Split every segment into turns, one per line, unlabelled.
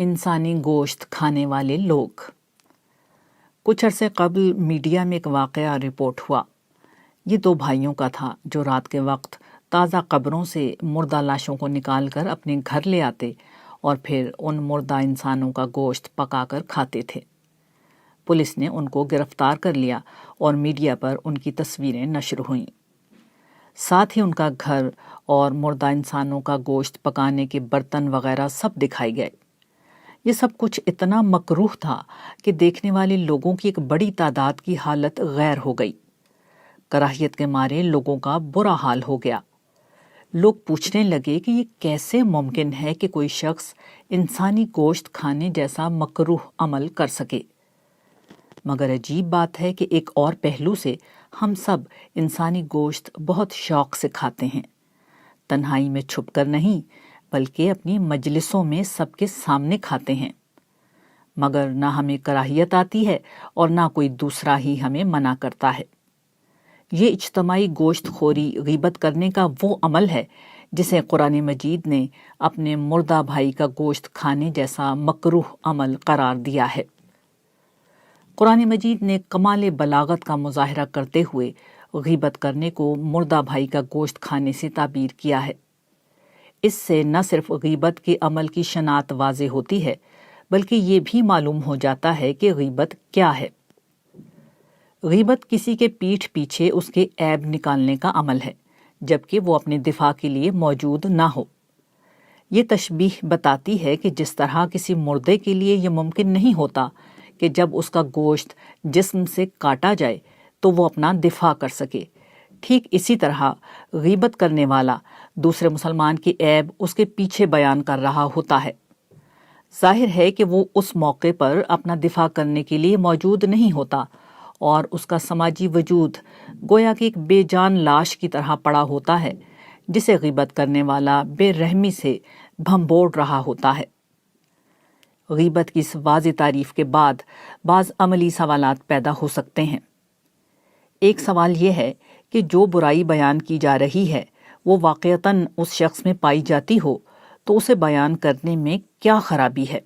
انسانی گوشت کھانے والے لوگ۔ کچھ عرصے قبل میڈیا میں ایک واقعہ رپورٹ ہوا۔ یہ دو بھائیوں کا تھا جو رات کے وقت تازہ قبروں سے مردہ لاشوں کو نکال کر اپنے گھر لے آتے اور پھر ان مردہ انسانوں کا گوشت پکا کر کھاتے تھے۔ پولیس نے ان کو گرفتار کر لیا اور میڈیا پر ان کی تصویریں نشر ہوئیں۔ ساتھ ہی ان کا گھر اور مردہ انسانوں کا گوشت پکانے کے برتن وغیرہ سب دکھائے گئے۔ یہ سب کچھ اتنا مکروہ تھا کہ دیکھنے والے لوگوں کی ایک بڑی تعداد کی حالت غیر ہو گئی۔ کراہیت کے مارے لوگوں کا برا حال ہو گیا۔ لوگ پوچھنے لگے کہ یہ کیسے ممکن ہے کہ کوئی شخص انسانی گوشت کھانے جیسا مکروہ عمل کر سکے۔ مگر عجیب بات ہے کہ ایک اور پہلو سے ہم سب انسانی گوشت بہت شوق سے کھاتے ہیں، تنہائی میں چھپ کر نہیں بلکہ اپنی مجلسوں میں سب کے سامنے کھاتے ہیں، مگر نہ ہمیں کراہیت آتی ہے اور نہ کوئی دوسرا ہی ہمیں منع کرتا ہے۔ یہ اجتماعی گوشت خوری غیبت کرنے کا وہ عمل ہے جسے قرآن مجید نے اپنے مردہ بھائی کا گوشت کھانے جیسا مکروہ عمل قرار دیا ہے۔ قرآن مجید نے کمال بلاغت کا مظاہرہ کرتے ہوئے غیبت کرنے کو مردہ بھائی کا گوشت کھانے سے تعبیر کیا ہے۔ اس سے نہ صرف غیبت کے عمل کی شناخت واضح ہوتی ہے بلکہ یہ بھی معلوم ہو جاتا ہے کہ غیبت کیا ہے۔ غیبت کسی کے پیٹھ پیچھے اس کے عیب نکالنے کا عمل ہے جبکہ وہ اپنے دفاع کے لیے موجود نہ ہو۔ یہ تشبیہ بتاتی ہے کہ جس طرح کسی مردے کے لیے یہ ممکن نہیں ہوتا کہ جب اس کا گوشت جسم سے کاٹا جائے تو وہ اپنا دفاع کر سکے، ٹھیک اسی طرح غیبت کرنے والا دوسرے مسلمان کے عیب اس کے پیچھے بیان کر رہا ہوتا ہے۔ ظاہر ہے کہ وہ اس موقع پر اپنا دفاع کرنے کے لیے موجود نہیں ہوتا اور اس کا سماجی وجود گویا کہ ایک بے جان لاش کی طرح پڑا ہوتا ہے جسے غیبت کرنے والا بے رحمی سے بھنبوڑ رہا ہوتا ہے۔ غیبت کی اس واضح تعریف کے بعد بعض عملی سوالات پیدا ہو سکتے ہیں۔ ایک سوال یہ ہے کہ جو برائی بیان کی جا رہی ہے وہ واقعتاً اس شخص میں پائی جاتی ہو تو اسے بیان کرنے میں کیا خرابی ہے؟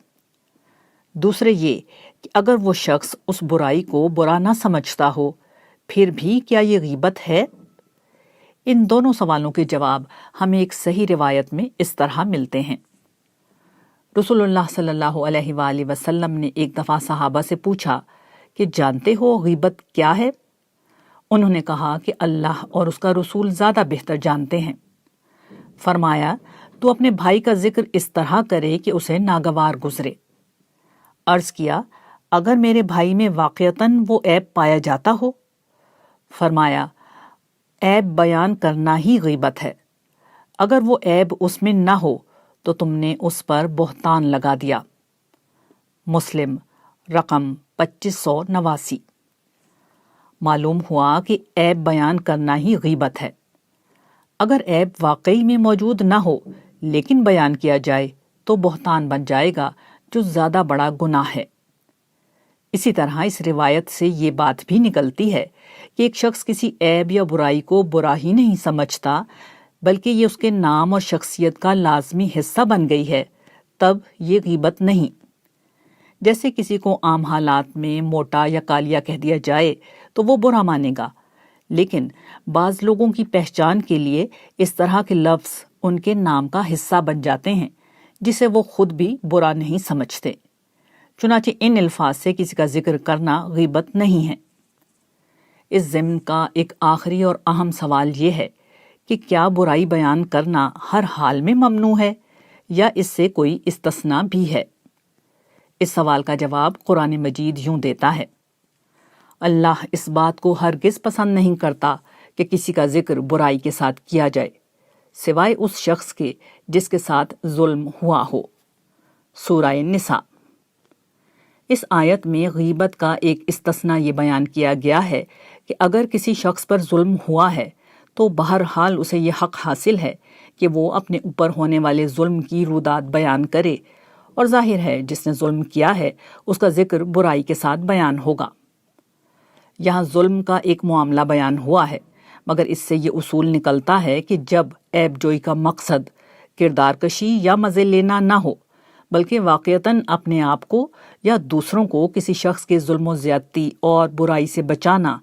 دوسرے یہ کہ اگر وہ شخص اس برائی کو برا نہ سمجھتا ہو پھر بھی کیا یہ غیبت ہے؟ ان دونوں سوالوں کے جواب ہمیں ایک صحیح روایت میں اس طرح ملتے ہیں۔ رسول اللہ صلی اللہ علیہ وآلہ وسلم نے ایک دفعہ صحابہ سے پوچھا کہ جانتے ہو غیبت کیا ہے؟ انہوں نے کہا کہ اللہ اور اس کا رسول زیادہ بہتر جانتے ہیں۔ فرمایا تو اپنے بھائی کا ذکر اس طرح کرے کہ اسے ناگوار گزرے۔ عرض کیا اگر میرے بھائی میں واقعتاً وہ عیب پایا جاتا ہو؟ فرمایا عیب بیان کرنا ہی غیبت ہے، اگر وہ عیب اس میں نہ ہو تو تم نے اس پر بہتان لگا دیا۔ مسلم رقم 2589۔ معلوم ہوا کہ عیب بیان کرنا ہی غیبت ہے۔ اگر عیب واقعی میں موجود نہ ہو لیکن بیان کیا جائے تو بہتان بن جائے گا جو زیادہ بڑا گناہ ہے۔ اسی طرح اس روایت سے یہ بات بھی نکلتی ہے کہ ایک شخص کسی عیب یا برائی کو برا ہی نہیں سمجھتا بلکہ یہ اس کے نام اور شخصیت کا لازمی حصہ بن گئی ہے، تب یہ غیبت نہیں۔ جیسے کسی کو عام حالات میں موٹا یا کالیا کہہ دیا جائے تو وہ برا مانے گا، لیکن بعض لوگوں کی پہچان کے لیے اس طرح کے لفظ ان کے نام کا حصہ بن جاتے ہیں جسے وہ خود بھی برا نہیں سمجھتے۔ چنانچہ ان الفاظ سے کسی کا ذکر کرنا غیبت نہیں ہے۔ اس ضمن کا ایک آخری اور اہم سوال یہ ہے کہ کیا برائی بیان کرنا ہر حال میں ممنوع ہے یا اس سے کوئی استثناء بھی ہے؟ اس سوال کا جواب قرآن مجید یوں دیتا ہے، اللہ اس بات کو ہرگز پسند نہیں کرتا کہ کسی کا ذکر برائی کے ساتھ کیا جائے سوائے اس شخص کے جس کے ساتھ ظلم ہوا ہو۔ سورہ نساء۔ اس آیت میں غیبت کا ایک استثناء یہ بیان کیا گیا ہے کہ اگر کسی شخص پر ظلم ہوا ہے تو بہرحال اسے یہ حق حاصل ہے کہ وہ اپنے اوپر ہونے والے ظلم کی رودات بیان کرے، اور ظاہر ہے جس نے ظلم کیا ہے اس کا ذکر برائی کے ساتھ بیان ہوگا۔ یہاں ظلم کا ایک معاملہ بیان ہوا ہے، مگر اس سے یہ اصول نکلتا ہے کہ جب عیب جوئی کا مقصد کردار کشی یا مزے لینا نہ ہو بلکہ واقعتاً اپنے آپ کو یا دوسروں کو کسی شخص کے ظلم و زیادتی اور برائی سے بچانا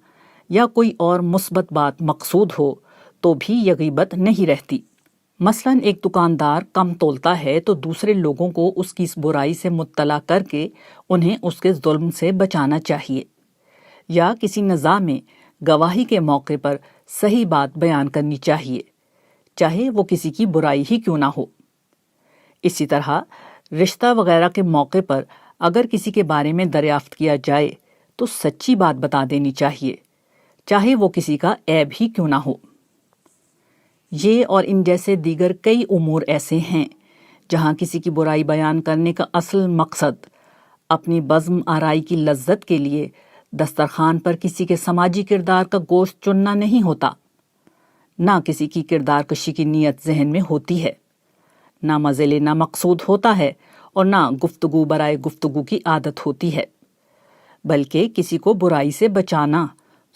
یا کوئی اور مثبت بات مقصود ہو تو بھی یہ غیبت نہیں رہتی۔ مثلاً ایک دکاندار کم تولتا ہے تو دوسرے لوگوں کو اس کی اس برائی سے مطلع کر کے انہیں اس کے ظلم سے بچانا چاہیے، یا کسی نزاع میں گواہی کے موقع پر صحیح بات بیان کرنی چاہیے، چاہے وہ کسی کی برائی ہی کیوں نہ ہو۔ اسی طرح رشتہ وغیرہ کے موقع پر اگر کسی کے بارے میں دریافت کیا جائے تو سچی بات بتا دینی چاہیے، چاہے وہ کسی کا عیب ہی کیوں نہ ہو۔ یہ اور ان جیسے دیگر کئی امور ایسے ہیں جہاں کسی کی برائی بیان کرنے کا اصل مقصد اپنی بزم آرائی کی لذت کے لیے دسترخوان پر کسی کے سماجی کردار کا گوشت چننا نہیں ہوتا، نہ کسی کی کردار کشی کی نیت ذہن میں ہوتی ہے، نہ مزے لینا مقصود ہوتا ہے اور نہ گفتگو برائے گفتگو کی عادت ہوتی ہے، بلکہ کسی کو برائی سے بچانا،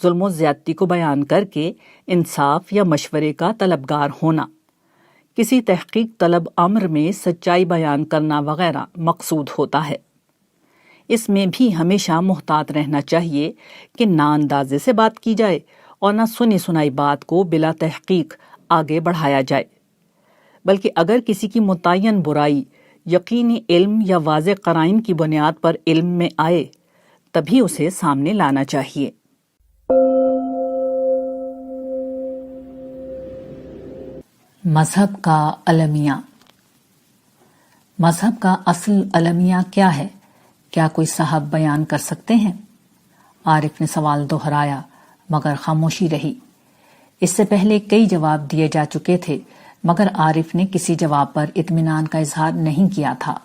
ظلم و زیادتی کو بیان کر کے انصاف یا مشورے کا طلبگار ہونا، کسی تحقیق طلب امر میں سچائی بیان کرنا وغیرہ مقصود ہوتا ہے۔ اس میں بھی ہمیشہ محتاط رہنا چاہیے کہ نہ اندازے سے بات کی جائے اور نہ سنی سنائی بات کو بلا تحقیق آگے بڑھایا جائے، بلکہ اگر کسی کی متعین برائی یقینی علم یا واضح قرائن کی بنیاد پر علم میں آئے تبھی اسے سامنے لانا چاہیے۔
مذہب کا المیہ۔ مذہب کا اصل المیہ کیا ہے؟ کیا کوئی صاحب بیان کر سکتے ہیں؟ عارف نے سوال دہرایا مگر خاموشی رہی۔ اس سے پہلے کئی جواب دیے جا چکے تھے مگر عارف نے کسی جواب پر اطمینان کا اظہار نہیں کیا تھا۔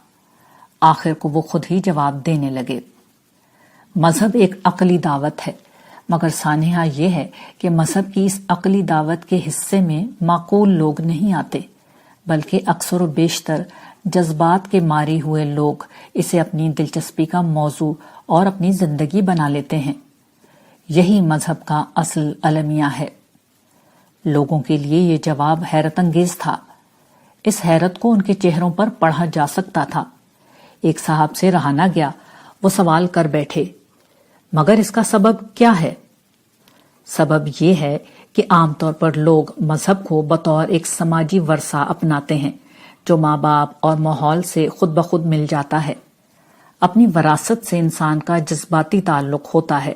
آخر کو وہ خود ہی جواب دینے لگے۔ مذہب ایک عقلی دعوت ہے، مگر سانحہ یہ ہے کہ مذہب کی اس عقلی دعوت کے حصے میں معقول لوگ نہیں آتے، بلکہ اکثر و بیشتر جذبات کے مارے ہوئے لوگ اسے اپنی دلچسپی کا موضوع اور اپنی زندگی بنا لیتے ہیں۔ یہی مذہب کا اصل المیہ ہے۔ لوگوں کے لیے یہ جواب حیرت انگیز تھا۔ اس حیرت کو ان کے چہروں پر پڑھا جا سکتا تھا۔ ایک صاحب سے رہا نہ گیا، وہ سوال کر بیٹھے، مگر اس کا سبب کیا ہے؟ سبب یہ ہے کہ عام طور پر لوگ مذہب کو بطور ایک سماجی ورثہ اپناتے ہیں جو ماں باپ اور ماحول سے خود بخود مل جاتا ہے۔ اپنی وراثت سے انسان کا جذباتی تعلق ہوتا ہے،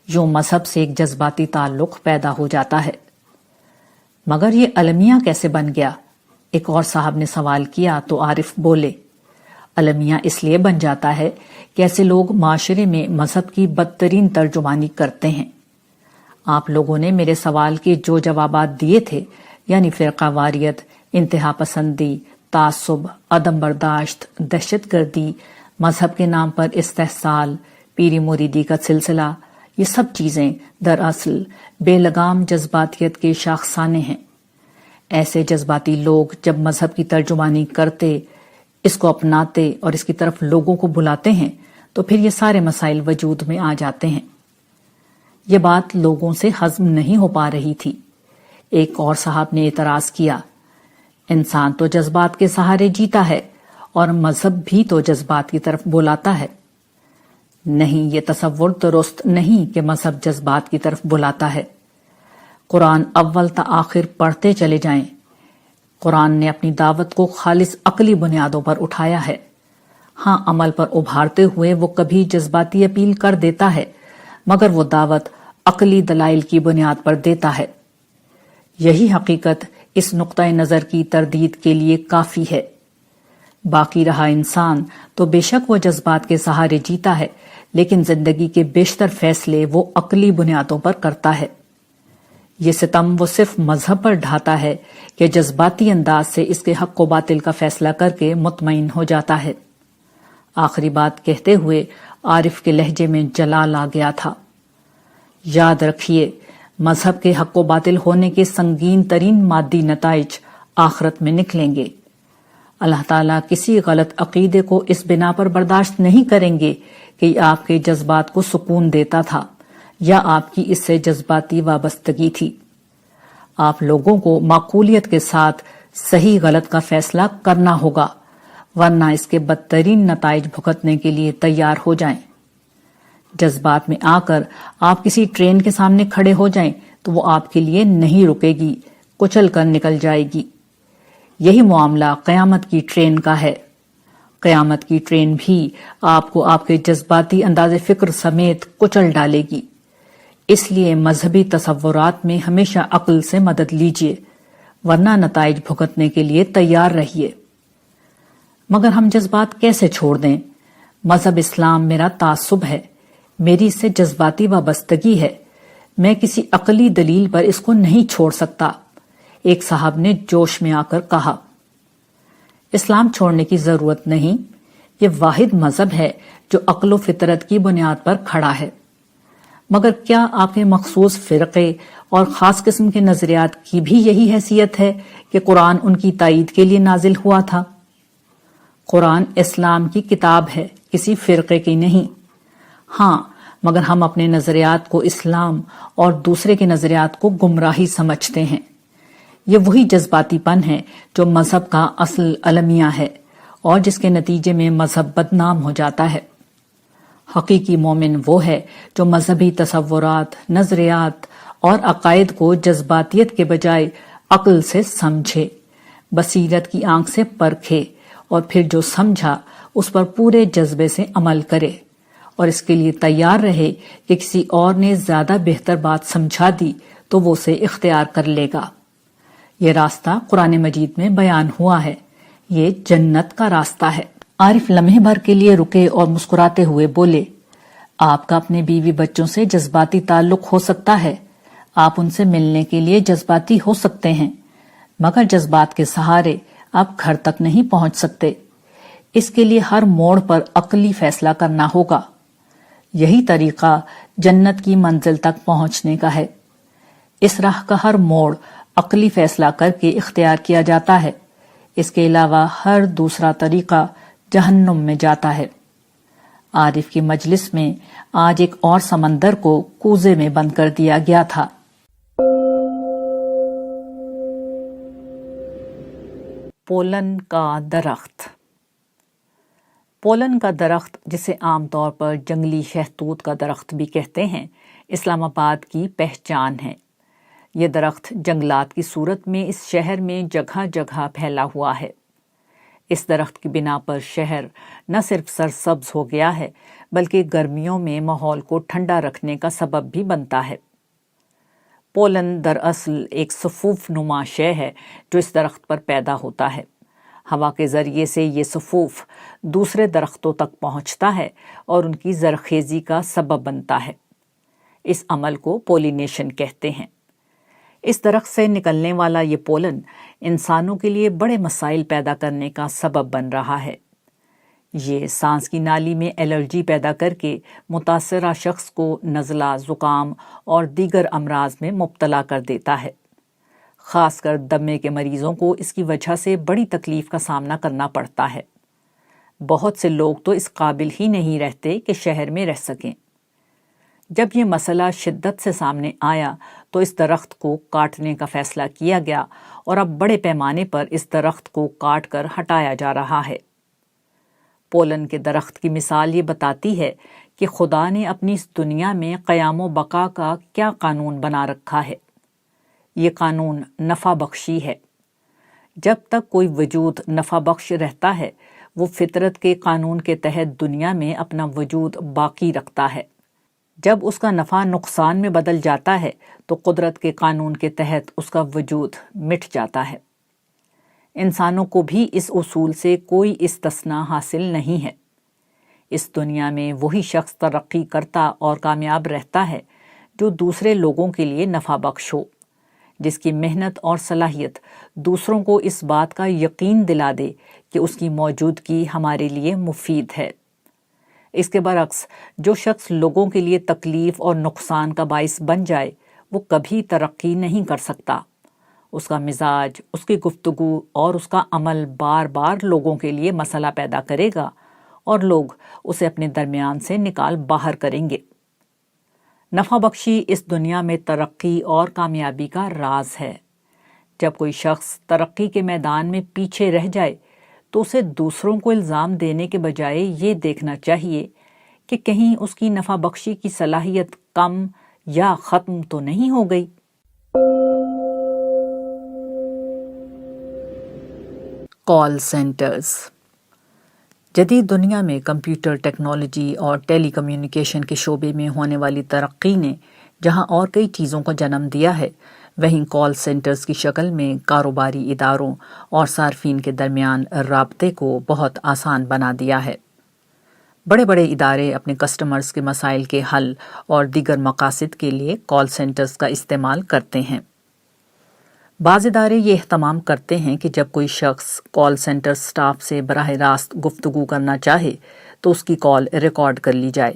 یوں مذہب سے ایک جذباتی تعلق پیدا ہو جاتا ہے۔ مگر یہ المیہ کیسے بن گیا؟ ایک اور صاحب نے سوال کیا تو عارف بولے، المیہ اس لیے بن جاتا ہے کہ ایسے لوگ معاشرے میں مذہب کی بدترین ترجمانی کرتے ہیں۔ آپ لوگوں نے میرے سوال کے جو جوابات دیے تھے، یعنی فرقہ واریت، انتہا پسندی، تعصب، عدم برداشت، دہشت گردی، مذہب کے نام پر استحصال، پیری مریدی کا سلسلہ، یہ سب چیزیں دراصل بے لگام جذباتیت کے شاخسانے ہیں۔ ایسے جذباتی لوگ جب مذہب کی ترجمانی کرتے، اس کو اپناتے اور اس کی طرف لوگوں کو بلاتے ہیں تو پھر یہ سارے مسائل وجود میں آ جاتے ہیں۔ یہ بات لوگوں سے ہضم نہیں ہو پا رہی تھی۔ ایک اور صاحب نے اعتراض کیا، انسان تو جذبات کے سہارے جیتا ہے اور مذہب بھی تو جذبات کی طرف بلاتا ہے۔ نہیں، یہ تصور درست نہیں کہ مذہب جذبات کی طرف بلاتا ہے۔ قرآن اول تا آخر پڑھتے چلے جائیں۔ قرآن نے اپنی دعوت کو خالص عقلی بنیادوں پر اٹھایا ہے۔ ہاں، عمل پر ابھارتے ہوئے وہ کبھی جذباتی اپیل کر دیتا ہے، مگر وہ دعوت عقلی دلائل کی بنیاد پر دیتا ہے۔ یہی حقیقت اس نقطہ نظر کی تردید کے لیے کافی ہے۔ باقی رہا انسان تو بے شک وہ جذبات کے سہارے جیتا ہے، لیکن زندگی کے بیشتر فیصلے وہ عقلی بنیادوں پر کرتا ہے۔ یہ ستم وہ صرف مذہب پر ڈھاتا ہے کہ جذباتی انداز سے اس کے حق و باطل کا فیصلہ کر کے مطمئن ہو جاتا ہے۔ آخری بات کہتے ہوئے عارف کے لہجے میں جلال آ گیا تھا۔ یاد رکھیے، مذہب کے حق و باطل ہونے کے سنگین ترین مادی نتائج آخرت میں نکلیں گے۔ اللہ تعالیٰ کسی غلط عقیدے کو اس بنا پر برداشت نہیں کریں گے کہ یہ آپ کے جذبات کو سکون دیتا تھا یا آپ کی اس سے جذباتی وابستگی تھی۔ آپ لوگوں کو معقولیت کے ساتھ صحیح غلط کا فیصلہ کرنا ہوگا، ورنہ اس کے بدترین نتائج بھگتنے کے لیے تیار ہو جائیں۔ جذبات میں آ کر آپ کسی ٹرین کے سامنے کھڑے ہو جائیں تو وہ آپ کے لیے نہیں رکے گی، کچل کر نکل جائے گی۔ یہی معاملہ قیامت کی ٹرین کا ہے۔ قیامت کی ٹرین بھی آپ کو آپ کے جذباتی انداز فکر سمیت کچل ڈالے گی۔ اس لیے مذہبی تصورات میں ہمیشہ عقل سے مدد لیجیے، ورنہ نتائج بھگتنے کے لیے تیار رہیے۔ مگر ہم جذبات کیسے چھوڑ دیں؟ مذہب اسلام میرا تعصب ہے، میری اس سے جذباتی وابستگی ہے، میں کسی عقلی دلیل پر اس کو نہیں چھوڑ سکتا، ایک صاحب نے جوش میں آ کر کہا۔ اسلام چھوڑنے کی ضرورت نہیں، یہ واحد مذہب ہے جو عقل و فطرت کی بنیاد پر کھڑا ہے۔ مگر کیا آپ کے مخصوص فرقے اور خاص قسم کے نظریات کی بھی یہی حیثیت ہے کہ قرآن ان کی تائید کے لیے نازل ہوا تھا؟ قرآن اسلام کی کتاب ہے، کسی فرقے کی نہیں۔ ہاں، مگر ہم اپنے نظریات کو اسلام اور دوسرے کے نظریات کو گمراہی سمجھتے ہیں۔ یہ وہی جذباتی پن ہے جو مذہب کا اصل المیہ ہے اور جس کے نتیجے میں مذہب بدنام ہو جاتا ہے۔ حقیقی مومن وہ ہے جو مذہبی تصورات، نظریات اور عقائد کو جذباتیت کے بجائے عقل سے سمجھے، بصیرت کی آنکھ سے پرکھے، اور پھر جو سمجھا اس پر پورے جذبے سے عمل کرے، اور اس کے لیے تیار رہے کہ کسی اور نے زیادہ بہتر بات سمجھا دی تو وہ اسے اختیار کر لے گا۔ یہ راستہ قرآن مجید میں بیان ہوا ہے، یہ جنت کا راستہ ہے۔ عارف لمحے بھر کے لیے رکے اور مسکراتے ہوئے بولے، آپ کا اپنے بیوی بچوں سے جذباتی تعلق ہو سکتا ہے، آپ ان سے ملنے کے لیے جذباتی ہو سکتے ہیں، مگر جذبات کے سہارے آپ گھر تک نہیں پہنچ سکتے۔ اس کے لیے ہر موڑ پر عقلی فیصلہ کرنا ہوگا۔ یہی طریقہ جنت کی منزل تک پہنچنے کا ہے۔ اس راہ کا ہر موڑ عقلی فیصلہ کر کے اختیار کیا جاتا ہے، اس کے علاوہ ہر دوسرا طریقہ جہنم میں جاتا ہے۔ عارف کی مجلس میں آج ایک اور سمندر کو کوزے میں بند کر دیا گیا تھا۔
پولن کا درخت۔ پولن کا درخت، جسے عام طور پر جنگلی شہتوت کا درخت بھی کہتے ہیں، اسلام آباد کی پہچان ہے۔ یہ درخت جنگلات کی صورت میں اس شہر میں جگہ جگہ پھیلا ہوا ہے۔ اس درخت کی بنا پر شہر نہ صرف سرسبز ہو گیا ہے بلکہ گرمیوں میں ماحول کو ٹھنڈا رکھنے کا سبب بھی بنتا ہے۔ پولن دراصل ایک صفوف نما شے ہے جو اس درخت پر پیدا ہوتا ہے۔ ہوا کے ذریعے سے یہ صفوف دوسرے درختوں تک پہنچتا ہے اور ان کی زرخیزی کا سبب بنتا ہے۔ اس عمل کو پولینیشن کہتے ہیں۔ اس درخت سے نکلنے والا یہ پولن انسانوں کے لیے بڑے مسائل پیدا کرنے کا سبب بن رہا ہے۔ یہ سانس کی نالی میں الرجی پیدا کر کے متاثرہ شخص کو نزلہ، زکام اور دیگر امراض میں مبتلا کر دیتا ہے۔ خاص کر دمے کے مریضوں کو اس کی وجہ سے بڑی تکلیف کا سامنا کرنا پڑتا ہے۔ بہت سے لوگ تو اس قابل ہی نہیں رہتے کہ شہر میں رہ سکیں۔ جب یہ مسئلہ شدت سے سامنے آیا تو اس درخت کو کاٹنے کا فیصلہ کیا گیا اور اب بڑے پیمانے پر اس درخت کو کاٹ کر ہٹایا جا رہا ہے۔ پولن کے درخت کی مثال یہ بتاتی ہے کہ خدا نے اپنی اس دنیا میں قیام و بقا کا کیا قانون بنا رکھا ہے۔ یہ قانون نفع بخشی ہے۔ جب تک کوئی وجود نفع بخش رہتا ہے وہ فطرت کے قانون کے تحت دنیا میں اپنا وجود باقی رکھتا ہے۔ جب اس کا نفع نقصان میں بدل جاتا ہے تو قدرت کے قانون کے تحت اس کا وجود مٹ جاتا ہے۔ انسانوں کو بھی اس اصول سے کوئی استثناء حاصل نہیں ہے۔ اس دنیا میں وہی شخص ترقی کرتا اور کامیاب رہتا ہے جو دوسرے لوگوں کے لیے نفع بخش ہو، جس کی محنت اور صلاحیت دوسروں کو اس بات کا یقین دلا دے کہ اس کی موجودگی ہمارے لیے مفید ہے۔ اس کے برعکس جو شخص لوگوں کے لیے تکلیف اور نقصان کا باعث بن جائے وہ کبھی ترقی نہیں کر سکتا۔ اس کا مزاج، اس کی گفتگو اور اس کا عمل بار بار لوگوں کے لیے مسئلہ پیدا کرے گا اور لوگ اسے اپنے درمیان سے نکال باہر کریں گے۔ نفع بخشی اس دنیا میں ترقی اور کامیابی کا راز ہے۔ جب کوئی شخص ترقی کے میدان میں پیچھے رہ جائے تو اسے دوسروں کو الزام دینے کے بجائے یہ دیکھنا چاہیے کہ کہیں اس کی نفع بخشی کی صلاحیت کم یا ختم تو نہیں ہو گئی۔ کال سینٹرز۔ جدید دنیا میں کمپیوٹر ٹیکنالوجی اور ٹیلی کمیونیکیشن کے شعبے میں ہونے والی ترقی نے جہاں اور کئی چیزوں کو جنم دیا ہے، وہیں کال سینٹرز کی شکل میں کاروباری اداروں اور صارفین کے درمیان رابطے کو بہت آسان بنا دیا ہے۔ بڑے بڑے ادارے اپنے کسٹمرز کے مسائل کے حل اور دیگر مقاصد کے لیے کال سینٹرز کا استعمال کرتے ہیں۔ بعض ادارے یہ اہتمام کرتے ہیں کہ جب کوئی شخص کال سینٹر سٹاف سے براہ راست گفتگو کرنا چاہے تو اس کی کال ریکارڈ کر لی جائے۔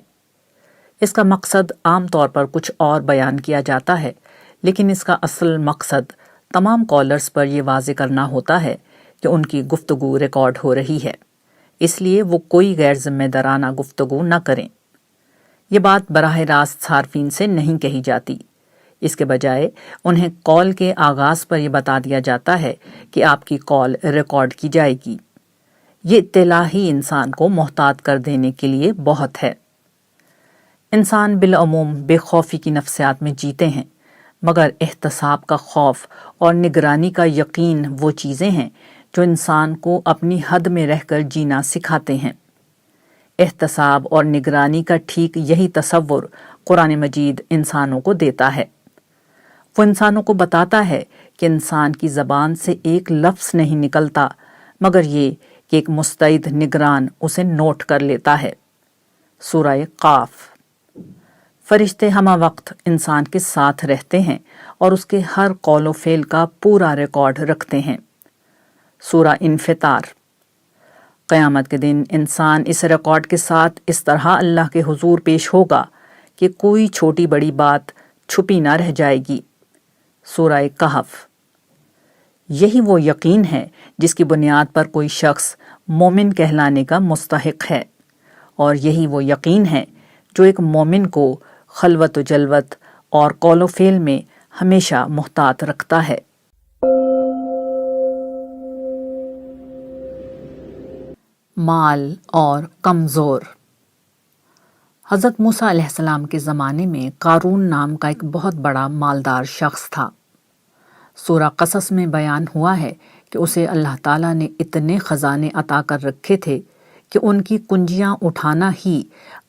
اس کا مقصد عام طور پر کچھ اور بیان کیا جاتا ہے، لیکن اس کا اصل مقصد تمام کالرز پر یہ واضح کرنا ہوتا ہے کہ ان کی گفتگو ریکارڈ ہو رہی ہے، اس لیے وہ کوئی غیر ذمہ دارانہ گفتگو نہ کریں۔ یہ بات براہ راست صارفین سے نہیں کہی جاتی، اس کے بجائے انہیں کال کے آغاز پر یہ بتا دیا جاتا ہے کہ آپ کی کال ریکارڈ کی جائے گی۔ یہ اطلاع ہی انسان کو محتاط کر دینے کے لیے بہت ہے۔ انسان بالعموم بے خوفی کی نفسیات میں جیتے ہیں، مگر احتساب کا خوف اور نگرانی کا یقین وہ چیزیں ہیں جو انسان کو اپنی حد میں رہ کر جینا سکھاتے ہیں۔ احتساب اور نگرانی کا ٹھیک یہی تصور قرآن مجید انسانوں کو دیتا ہے۔ وہ انسانوں کو بتاتا ہے کہ انسان کی زبان سے ایک لفظ نہیں نکلتا مگر یہ کہ ایک مستعد نگران اسے نوٹ کر لیتا ہے۔ سورہ قاف۔ فرشتے ہمہ وقت انسان کے ساتھ رہتے ہیں اور اس کے ہر قول و فعل کا پورا ریکارڈ رکھتے ہیں۔ سورہ انفطار۔ قیامت کے دن انسان اس ریکارڈ کے ساتھ اس طرح اللہ کے حضور پیش ہوگا کہ کوئی چھوٹی بڑی بات چھپی نہ رہ جائے گی۔ سورہ کہف۔ یہی وہ یقین ہے جس کی بنیاد پر کوئی شخص مومن کہلانے کا مستحق ہے، اور یہی وہ یقین ہے جو ایک مومن کو خلوت و جلوت اور قول و فعل میں ہمیشہ محتاط رکھتا ہے۔ مال اور کمزور۔ حضرت موسیٰ علیہ السلام کے زمانے میں قارون نام کا ایک بہت بڑا مالدار شخص تھا۔ سورہ قصص میں بیان ہوا ہے کہ اسے اللہ تعالیٰ نے اتنے خزانے عطا کر رکھے تھے کہ ان کی کنجیاں اٹھانا ہی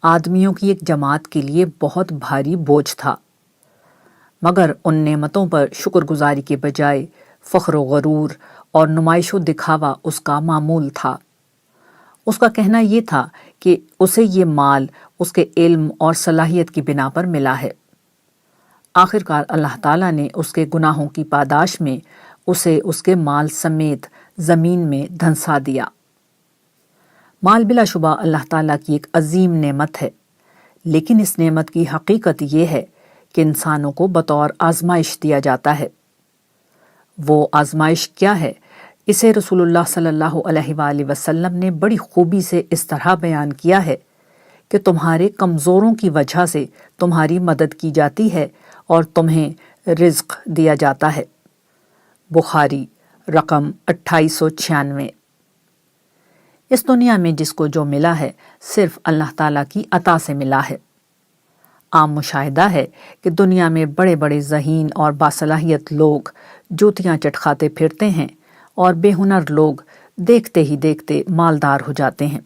آدمیوں کی ایک جماعت کے لیے بہت بھاری بوجھ تھا، مگر ان نعمتوں پر شکر گزاری کے بجائے فخر و غرور اور نمائش و دکھاوا اس کا معمول تھا۔ اس کا کہنا یہ تھا کہ اسے یہ مال اس کے علم اور صلاحیت کی بنا پر ملا ہے۔ آخرکار اللہ تعالیٰ نے اس کے گناہوں کی پاداش میں اسے اس کے مال سمیت زمین میں دھنسا دیا۔ مال بلا شبہ اللہ تعالیٰ کی ایک عظیم نعمت ہے، لیکن اس نعمت کی حقیقت یہ ہے کہ انسانوں کو بطور آزمائش دیا جاتا ہے۔ وہ آزمائش کیا ہے، اسے رسول اللہ صلی اللہ علیہ وآلہ وسلم نے بڑی خوبی سے اس طرح بیان کیا ہے کہ تمہارے کمزوروں کی وجہ سے تمہاری مدد کی جاتی ہے اور تمہیں رزق دیا جاتا ہے۔ بخاری رقم 2896۔ اس دنیا میں جس کو جو ملا ہے صرف اللہ تعالیٰ کی عطا سے ملا ہے۔ عام مشاہدہ ہے کہ دنیا میں بڑے بڑے ذہین اور باصلاحیت لوگ جوتیاں چٹکھاتے پھرتے ہیں اور بے ہنر لوگ دیکھتے ہی دیکھتے مالدار ہو جاتے ہیں۔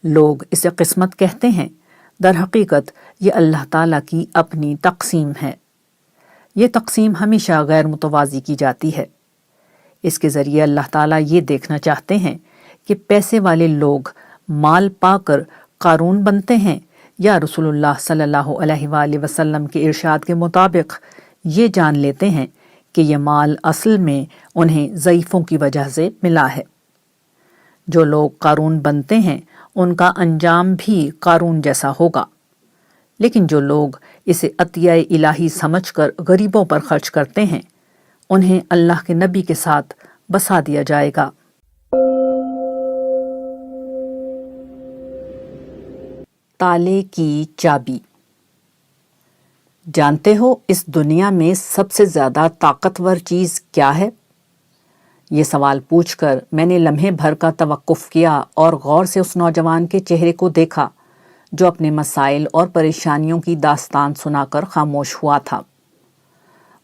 لوگ اسے قسمت کہتے ہیں، در حقیقت یہ اللہ تعالیٰ کی اپنی تقسیم ہے۔ یہ تقسیم ہمیشہ غیر متوازی کی جاتی ہے۔ اس کے ذریعے اللہ تعالیٰ یہ دیکھنا چاہتے ہیں کہ پیسے والے لوگ مال پا کر قارون بنتے ہیں یا رسول اللہ صلی اللہ علیہ وآلہ وسلم کے ارشاد کے مطابق یہ جان لیتے ہیں کہ یہ مال اصل میں انہیں ضعیفوں کی وجہ سے ملا ہے۔ جو لوگ قارون بنتے ہیں ان کا انجام بھی قارون جیسا ہوگا، لیکن جو لوگ اسے عطیہ الہی سمجھ کر غریبوں پر خرچ کرتے ہیں انہیں اللہ کے نبی کے ساتھ بسا دیا جائے گا۔ تالے کی چابی۔ جانتے ہو اس دنیا میں سب سے زیادہ طاقتور چیز کیا ہے؟ یہ سوال پوچھ کر میں نے لمحے بھر کا توقف کیا اور غور سے اس نوجوان کے چہرے کو دیکھا جو اپنے مسائل اور پریشانیوں کی داستان سنا کر خاموش ہوا تھا۔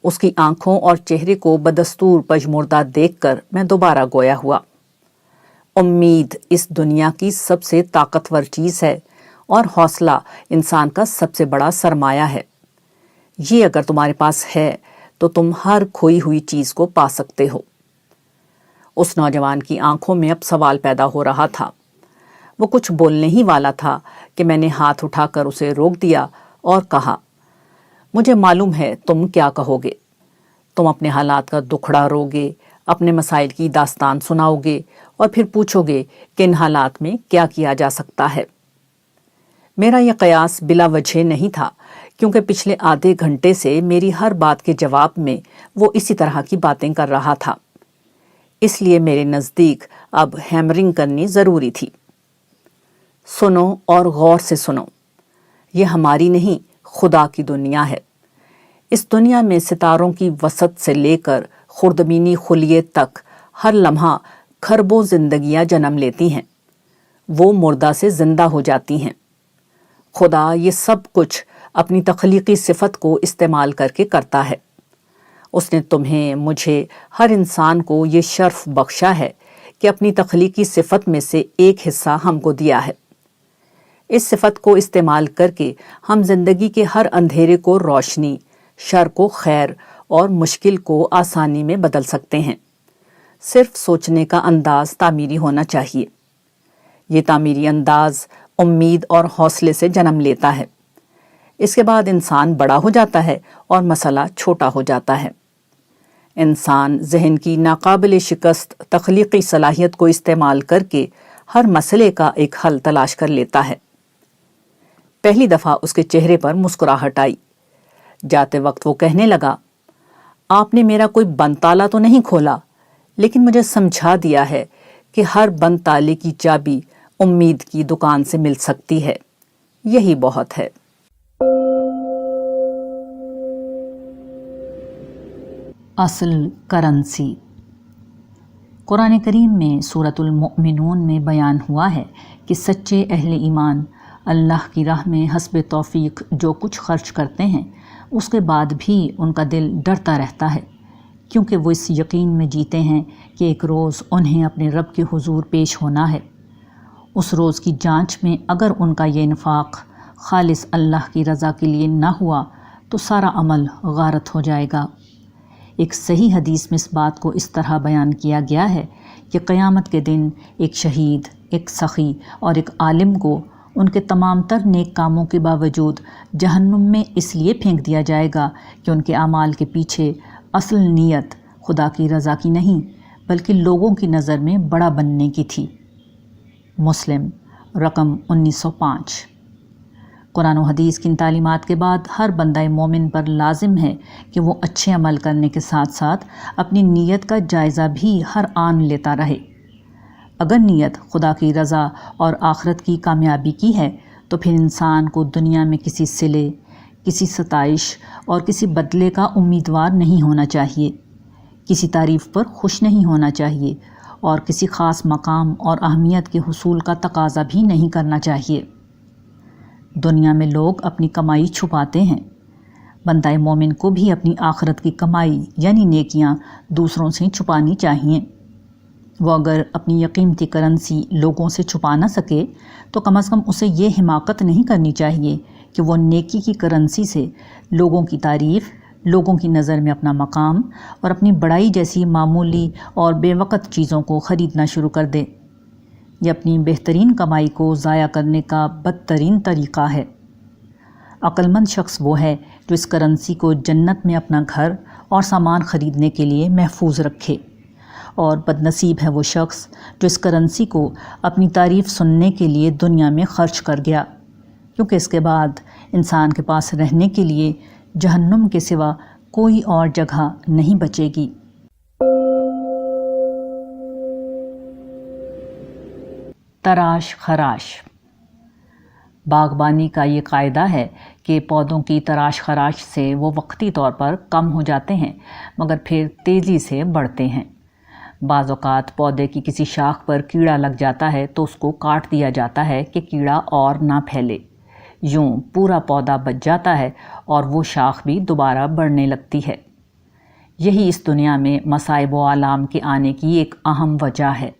اس کی آنکھوں اور چہرے کو بدستور پژمردہ دیکھ کر میں دوبارہ گویا ہوا۔ امید اس دنیا کی سب سے طاقتور چیز ہے اور حوصلہ انسان کا سب سے بڑا سرمایہ ہے۔ یہ اگر تمہارے پاس ہے تو تم ہر کھوئی ہوئی چیز کو پا سکتے ہو۔ اس نوجوان کی آنکھوں میں اب سوال پیدا ہو رہا تھا۔ وہ کچھ بولنے ہی والا تھا کہ میں نے ہاتھ اٹھا کر اسے روک دیا اور کہا، مجھے معلوم ہے تم کیا کہو گے۔ تم اپنے حالات کا دکھڑا روگے، اپنے مسائل کی داستان سناؤ گے اور پھر پوچھو گے کہ ان حالات میں کیا کیا جا سکتا ہے۔ میرا یہ قیاس بلا وجہ نہیں تھا، کیونکہ پچھلے آدھے گھنٹے سے میری ہر بات کے جواب میں وہ اسی طرح کی باتیں کر رہا تھا۔ اس لیے میرے نزدیک اب ہیمرنگ کرنی ضروری تھی۔ سنو اور غور سے سنو، یہ ہماری نہیں، خدا کی دنیا ہے۔ اس دنیا میں ستاروں کی وسط سے لے کر خردبینی خلیے تک ہر لمحہ کھربوں زندگیاں جنم لیتی ہیں، وہ مردہ سے زندہ ہو جاتی ہیں۔ خدا یہ سب کچھ اپنی تخلیقی صفت کو استعمال کر کے کرتا ہے۔ اس نے تمہیں، مجھے، ہر انسان کو یہ شرف بخشا ہے کہ اپنی تخلیقی صفت میں سے ایک حصہ ہم کو دیا ہے۔ اس صفت کو استعمال کر کے ہم زندگی کے ہر اندھیرے کو روشنی، شر کو خیر اور مشکل کو آسانی میں بدل سکتے ہیں۔ صرف سوچنے کا انداز تعمیری ہونا چاہیے۔ یہ تعمیری انداز امید اور حوصلے سے جنم لیتا ہے۔ اس کے بعد انسان بڑا ہو جاتا ہے اور مسئلہ چھوٹا ہو جاتا ہے۔ انسان ذہن کی ناقابل شکست تخلیقی صلاحیت کو استعمال کر کے ہر مسئلے کا ایک حل تلاش کر لیتا ہے۔ پہلی دفعہ اس کے چہرے پر مسکراہٹ آئی۔ جاتے وقت وہ کہنے لگا، آپ نے میرا کوئی بند تالا تو نہیں کھولا، لیکن مجھے سمجھا دیا ہے کہ ہر بند تالے کی چابی امید کی دکان سے مل سکتی ہے۔ یہی بہت ہے۔
اصل کرنسی۔ قرآن کریم میں سورۃ المؤمنون میں بیان ہوا ہے کہ سچے اہل ایمان اللہ کی راہ میں حسب توفیق جو کچھ خرچ کرتے ہیں اس کے بعد بھی ان کا دل ڈرتا رہتا ہے، کیونکہ وہ اس یقین میں جیتے ہیں کہ ایک روز انہیں اپنے رب کے حضور پیش ہونا ہے۔ اس روز کی جانچ میں اگر ان کا یہ انفاق خالص اللہ کی رضا کے لیے نہ ہوا تو سارا عمل غارت ہو جائے گا۔ ایک صحیح حدیث میں اس بات کو اس طرح بیان کیا گیا ہے کہ قیامت کے دن ایک شہید، ایک سخی اور ایک عالم کو ان کے تمام تر نیک کاموں کے باوجود جہنم میں اس لیے پھینک دیا جائے گا کہ ان کے اعمال کے پیچھے اصل نیت خدا کی رضا کی نہیں بلکہ لوگوں کی نظر میں بڑا بننے کی تھی۔ مسلم رقم 1905۔ قرآن و حدیث کی ان تعلیمات کے بعد ہر بندہ مومن پر لازم ہے کہ وہ اچھے عمل کرنے کے ساتھ ساتھ اپنی نیت کا جائزہ بھی ہر آن لیتا رہے۔ اگر نیت خدا کی رضا اور آخرت کی کامیابی کی ہے تو پھر انسان کو دنیا میں کسی صلے، کسی ستائش اور کسی بدلے کا امیدوار نہیں ہونا چاہیے، کسی تعریف پر خوش نہیں ہونا چاہیے اور کسی خاص مقام اور اہمیت کے حصول کا تقاضا بھی نہیں کرنا چاہیے۔ دنیا میں لوگ اپنی کمائی چھپاتے ہیں، بندہ مومن کو بھی اپنی آخرت کی کمائی یعنی نیکیاں دوسروں سے چھپانی چاہیے۔ وہ اگر اپنی یہ قیمتی کرنسی لوگوں سے چھپا نہ سکے تو کم از کم اسے یہ حماقت نہیں کرنی چاہیے کہ وہ نیکی کی کرنسی سے لوگوں کی تعریف، لوگوں کی نظر میں اپنا مقام اور اپنی بڑائی جیسی معمولی اور بے وقت چیزوں کو خریدنا شروع کر دے۔ یہ اپنی بہترین کمائی کو ضائع کرنے کا بدترین طریقہ ہے۔ عقل مند شخص وہ ہے جو اس کرنسی کو جنت میں اپنا گھر اور سامان خریدنے کے لیے محفوظ رکھے، اور بد نصیب ہے وہ شخص جو اس کرنسی کو اپنی تعریف سننے کے لیے دنیا میں خرچ کر گیا، کیونکہ اس کے بعد انسان کے پاس رہنے کے لیے جہنم کے سوا کوئی اور جگہ نہیں بچے گی۔ تراش خراش۔ باغبانی کا یہ قاعدہ ہے کہ پودوں کی تراش خراش سے وہ وقتی طور پر کم ہو جاتے ہیں مگر پھر تیزی سے بڑھتے ہیں۔ بعض اوقات پودے کی کسی شاخ پر کیڑا لگ جاتا ہے تو اس کو کاٹ دیا جاتا ہے کہ کیڑا اور نہ پھیلے۔ یوں پورا پودا بچ جاتا ہے اور وہ شاخ بھی دوبارہ بڑھنے لگتی ہے۔ یہی اس دنیا میں مصائب و آلام کے آنے کی ایک اہم وجہ ہے۔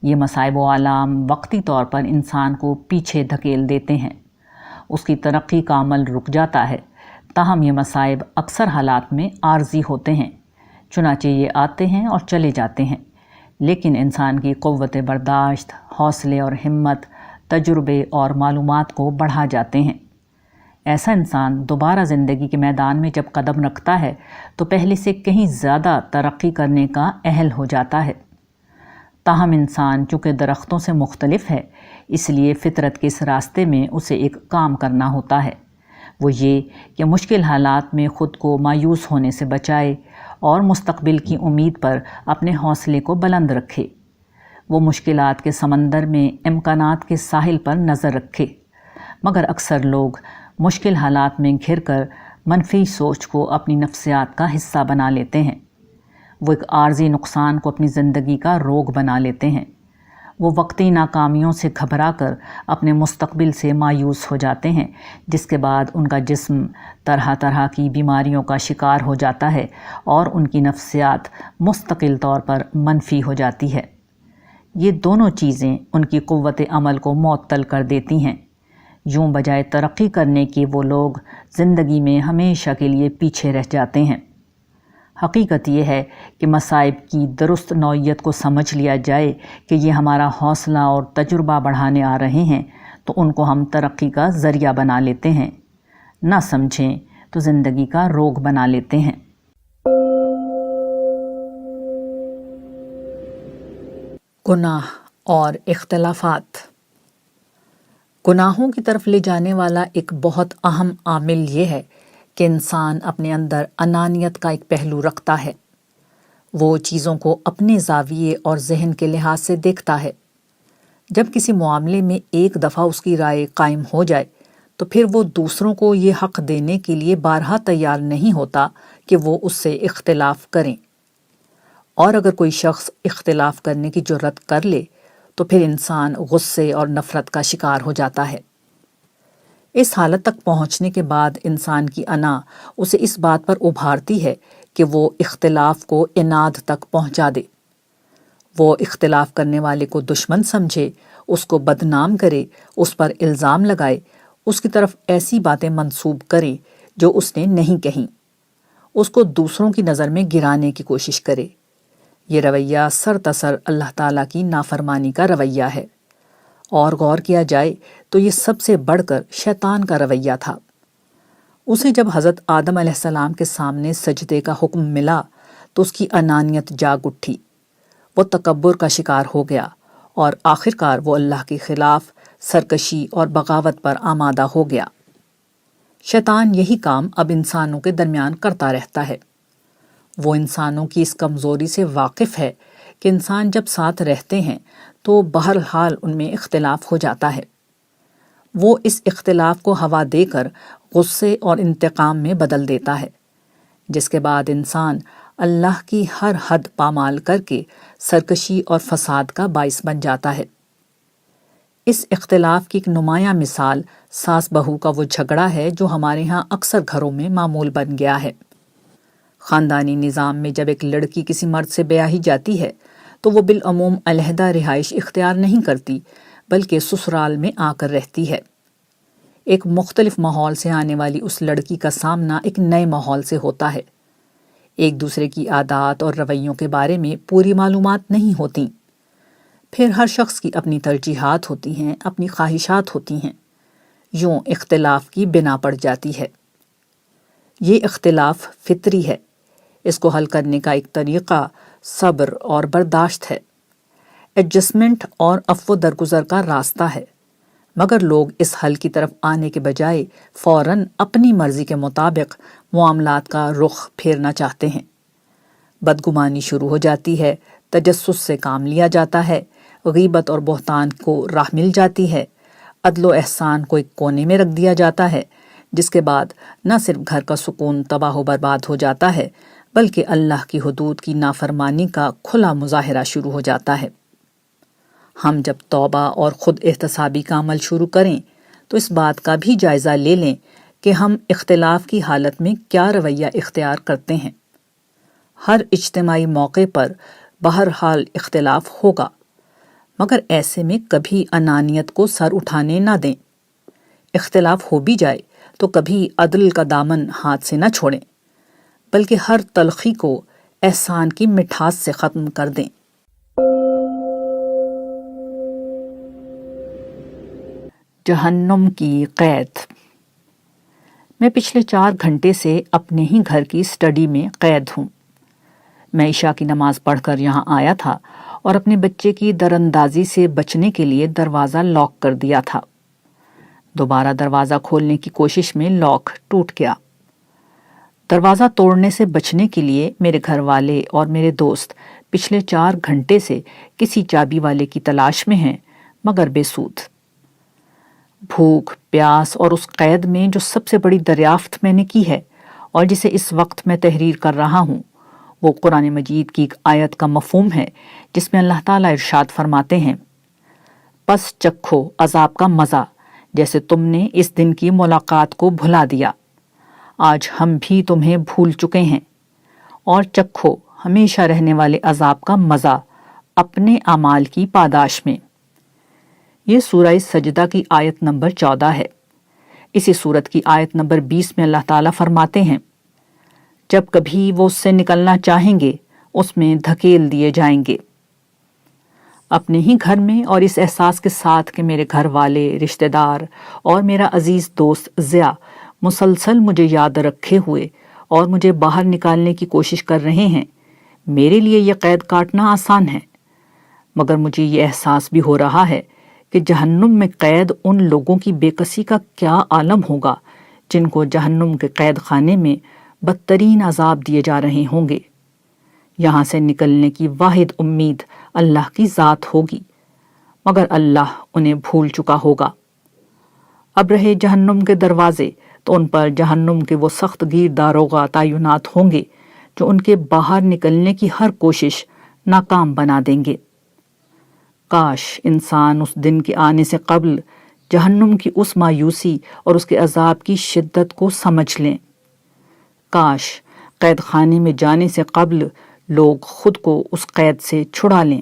یہ مصائب و آلام وقتی طور پر انسان کو پیچھے دھکیل دیتے ہیں، اس کی ترقی کا عمل رک جاتا ہے، تاہم یہ مصائب اکثر حالات میں عارضی ہوتے ہیں، چنانچہ یہ آتے ہیں اور چلے جاتے ہیں، لیکن انسان کی قوت برداشت، حوصلے اور ہمت، تجربے اور معلومات کو بڑھا جاتے ہیں۔ ایسا انسان دوبارہ زندگی کے میدان میں جب قدم رکھتا ہے تو پہلے سے کہیں زیادہ ترقی کرنے کا اہل ہو جاتا ہے۔ تاہم انسان چونکہ درختوں سے مختلف ہے، اس لیے فطرت کے اس راستے میں اسے ایک کام کرنا ہوتا ہے، وہ یہ کہ مشکل حالات میں خود کو مایوس ہونے سے بچائے اور مستقبل کی امید پر اپنے حوصلے کو بلند رکھے۔ وہ مشکلات کے سمندر میں امکانات کے ساحل پر نظر رکھے، مگر اکثر لوگ مشکل حالات میں گھر کر منفی سوچ کو اپنی نفسیات کا حصہ بنا لیتے ہیں۔ وہ ایک عارضی نقصان کو اپنی زندگی کا روگ بنا لیتے ہیں۔ وہ وقتی ناکامیوں سے گھبرا کر اپنے مستقبل سے مایوس ہو جاتے ہیں، جس کے بعد ان کا جسم طرح طرح کی بیماریوں کا شکار ہو جاتا ہے اور ان کی نفسیات مستقل طور پر منفی ہو جاتی ہے۔ یہ دونوں چیزیں ان کی قوت عمل کو معطل کر دیتی ہیں۔ یوں بجائے ترقی کرنے کے وہ لوگ زندگی میں ہمیشہ کے لیے پیچھے رہ جاتے ہیں۔ حقیقت یہ ہے کہ مصائب کی درست نوعیت کو سمجھ لیا جائے کہ یہ ہمارا حوصلہ اور تجربہ بڑھانے آ رہے ہیں تو ان کو ہم ترقی کا ذریعہ بنا لیتے ہیں، نہ سمجھیں تو زندگی کا روگ بنا لیتے ہیں۔
گناہ اور اختلافات۔ گناہوں کی طرف لے جانے والا ایک بہت اہم عامل یہ ہے کہ انسان اپنے اندر انانیت کا ایک پہلو رکھتا ہے۔ وہ چیزوں کو اپنے زاویے اور ذہن کے لحاظ سے دیکھتا ہے۔ جب کسی معاملے میں ایک دفعہ اس کی رائے قائم ہو جائے تو پھر وہ دوسروں کو یہ حق دینے کے لیے بارہا تیار نہیں ہوتا کہ وہ اس سے اختلاف کریں، اور اگر کوئی شخص اختلاف کرنے کی جرات کر لے تو پھر انسان غصے اور نفرت کا شکار ہو جاتا ہے۔ اس حالت تک پہنچنے کے بعد انسان کی انا اسے اس بات پر ابھارتی ہے کہ وہ اختلاف کو عناد تک پہنچا دے۔ وہ اختلاف کرنے والے کو دشمن سمجھے، اس کو بدنام کرے، اس پر الزام لگائے، اس کی طرف ایسی باتیں منسوب کرے جو اس نے نہیں کہیں، اس کو دوسروں کی نظر میں گرانے کی کوشش کرے۔ یہ رویہ سرتاسر اللہ تعالیٰ کی نافرمانی کا رویہ ہے، اور غور کیا جائے تو یہ سب سے بڑھ کر شیطان کا رویہ تھا۔ اسے جب حضرت آدم علیہ السلام کے سامنے سجدے کا حکم ملا تو اس کی انانیت جاگ اٹھی، وہ تکبر کا شکار ہو گیا اور آخرکار وہ اللہ کے خلاف سرکشی اور بغاوت پر آمادہ ہو گیا۔ شیطان یہی کام اب انسانوں کے درمیان کرتا رہتا ہے۔ وہ انسانوں کی اس کمزوری سے واقف ہے کہ انسان جب ساتھ رہتے ہیں تو بہرحال ان میں اختلاف ہو جاتا ہے۔ وہ اس اختلاف کو ہوا دے کر غصے اور انتقام میں بدل دیتا ہے، جس کے بعد انسان اللہ کی ہر حد پامال کر کے سرکشی اور فساد کا باعث بن جاتا ہے۔ اس اختلاف کی ایک نمایاں مثال ساس بہو کا وہ جھگڑا ہے جو ہمارے ہاں اکثر گھروں میں معمول بن گیا ہے۔ خاندانی نظام میں جب ایک لڑکی کسی مرد سے بیاہی جاتی ہے تو وہ بالعموم علیحدہ رہائش اختیار نہیں کرتی، بلکہ سسرال میں آ کر رہتی ہے۔ ایک مختلف ماحول سے آنے والی اس لڑکی کا سامنا ایک نئے ماحول سے ہوتا ہے۔ ایک دوسرے کی عادات اور رویوں کے بارے میں پوری معلومات نہیں ہوتی۔ پھر ہر شخص کی اپنی ترجیحات ہوتی ہیں، اپنی خواہشات ہوتی ہیں، یوں اختلاف کی بنا پڑ جاتی ہے۔ یہ اختلاف فطری ہے، اس کو حل کرنے کا ایک طریقہ صبر اور برداشت ہے، ایڈجسٹمنٹ اور عفو درگزر کا راستہ ہے، مگر لوگ اس حل کی طرف آنے کے بجائے فوراً اپنی مرضی کے مطابق معاملات کا رخ پھیرنا چاہتے ہیں۔ بدگمانی شروع ہو جاتی ہے، تجسس سے کام لیا جاتا ہے، غیبت اور بہتان کو راہ مل جاتی ہے، عدل و احسان کو ایک کونے میں رکھ دیا جاتا ہے، جس کے بعد نہ صرف گھر کا سکون تباہ و برباد ہو جاتا ہے بلکہ اللہ کی حدود کی نافرمانی کا کھلا مظاہرہ شروع ہو جاتا ہے۔ ہم جب توبہ اور خود احتسابی کا عمل شروع کریں تو اس بات کا بھی جائزہ لے لیں کہ ہم اختلاف کی حالت میں کیا رویہ اختیار کرتے ہیں۔ ہر اجتماعی موقع پر بہرحال اختلاف ہوگا، مگر ایسے میں کبھی انانیت کو سر اٹھانے نہ دیں۔ اختلاف ہو بھی جائے تو کبھی عدل کا دامن ہاتھ سے نہ چھوڑیں، بلکہ ہر تلخی کو احسان کی مٹھاس سے ختم کر دیں۔ جہنم کی قید۔ میں پچھلے 4 گھنٹے سے اپنے ہی گھر کی اسٹڈی میں قید ہوں۔ میں عشاء کی نماز پڑھ کر یہاں آیا تھا اور اپنے بچے کی دراندازی سے بچنے کے لیے دروازہ لاک کر دیا تھا۔ دوبارہ دروازہ کھولنے کی کوشش میں لاک ٹوٹ گیا۔ دروازہ توڑنے سے بچنے کے لیے میرے گھر والے اور میرے دوست پچھلے 4 گھنٹے سے کسی چابی والے کی تلاش میں ہیں، مگر بے سود۔ بھوک، پیاس اور اس قید میں جو سب سے بڑی دریافت میں نے کی ہے اور جسے اس وقت میں تحریر کر رہا ہوں، وہ قرآن مجید کی ایک آیت کا مفہوم ہے جس میں اللہ تعالیٰ ارشاد فرماتے ہیں، پس چکھو عذاب کا مزہ جیسے تم نے اس دن کی ملاقات کو بھلا دیا، آج ہم بھی تمہیں بھول چکے ہیں، اور چکھو ہمیشہ رہنے والے عذاب کا مزہ اپنے اعمال کی پاداش میں۔ یہ سورہ سجدہ کی آیت نمبر 14 ہے۔ اسی سورت کی آیت نمبر 20 میں اللہ تعالیٰ فرماتے ہیں، جب کبھی وہ اس سے نکلنا چاہیں گے اس میں دھکیل دیے جائیں گے۔ اپنے ہی گھر میں اور اس احساس کے ساتھ کہ میرے گھر والے، رشتہ دار اور میرا عزیز دوست ضیاء مسلسل مجھے یاد رکھے ہوئے اور مجھے باہر نکالنے کی کوشش کر رہے ہیں، میرے لیے یہ قید کاٹنا آسان ہے، مگر مجھے یہ احساس بھی ہو رہا ہے کہ جہنم میں قید ان لوگوں کی بے کسی کا کیا عالم ہوگا جن کو جہنم کے قید خانے میں بدترین عذاب دیے جا رہے ہوں گے۔ یہاں سے نکلنے کی واحد امید اللہ کی ذات ہوگی، مگر اللہ انہیں بھول چکا ہوگا۔ اب رہے جہنم کے دروازے تو ان پر جہنم کے وہ سخت گیر داروغہ تعینات ہوں گے جو ان کے باہر نکلنے کی ہر کوشش ناکام بنا دیں گے۔ کاش انسان اس دن کے آنے سے قبل جہنم کی اس مایوسی اور اس کے عذاب کی شدت کو سمجھ لیں۔ کاش قید خانے میں جانے سے قبل لوگ خود کو اس قید سے چھڑا لیں۔